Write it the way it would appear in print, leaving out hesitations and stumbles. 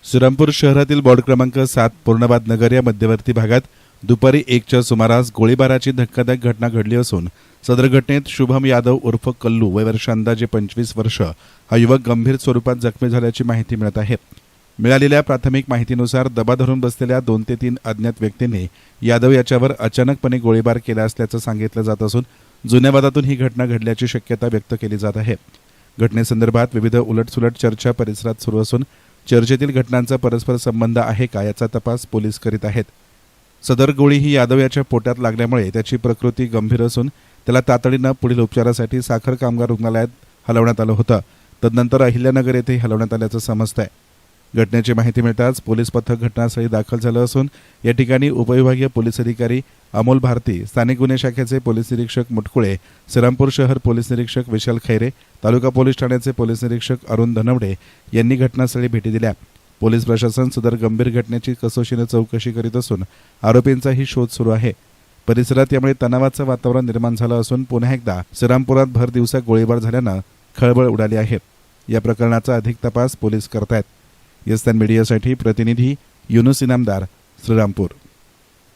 श्रीरामपूर शहरातील बोर्ड क्रमांक 7 पूर्णबाद नगर या मध्यवर्ती भागात दुपारी 1च्या सुमारास गोळीबाराची धक्कादायक घटना घडली असून सदर घटनेत शुभम यादव उर्फ कल्लू वय वर्ष अंदाजे 25 वर्ष हा युवक गंभीर स्वरूपात जखमी झाल्याची माहिती मिळत आहे। मिळालेल्या प्राथमिक माहितीनुसार दबा धरून बसलेल्या 2 ते 3 अज्ञात व्यक्तींनी यादव याच्यावर अचानकपणे गोळीबार केला असल्याचं सांगितलं जात असून जुन्या वादातून ही घटना घडल्याची शक्यता व्यक्त केली जात आहे। घटनेसंदर्भात विविध उलटसुलट चर्चा परिसरात सुरू असून चर्चेतील घटनांचा परस्पर संबंध आहे का याचा तपास पोलीस करीत आहेत। सदर गोळी ही यादव याच्या पोटात लागल्यामुळे त्याची प्रकृती गंभीर असून त्याला तातडीनं पुढील उपचारासाठी साखर कामगार रुग्णालयात हलवण्यात आलं होतं। तदनंतर अहिल्यानगर येथे हलवण्यात आल्याचं समजतंय। घटनेची माहिती मिळताच पोलीस पथक घटनास्थळी दाखल झालं असून या ठिकाणी उपविभागीय पोलीस अधिकारी अमोल भारती, स्थानिक गुन्हे शाखेचे पोलीस निरीक्षक मुटकुळे, श्रीरामपूर शहर पोलीस निरीक्षक विशाल खैरे, तालुका पोलीस ठाण्याचे पोलीस निरीक्षक अरुण धनवडे यांनी घटनास्थळी भेटी दिल्या। पोलीस प्रशासन सदर गंभीर घटनेची कसोशीने चौकशी करीत असून आरोपींचाही शोध सुरू आहे। परिसरात यामुळे तणावाचं वातावरण निर्माण झालं असून पुन्हा एकदा श्रीरामपुरात भर दिवसा गोळीबार झाल्यानं खळबळ उडाली आहे। या प्रकरणाचा अधिक तपास पोलीस करतायत। यस्तान मीडियासाठी प्रतिनिधी युनुस इनामदार, श्रीरामपूर।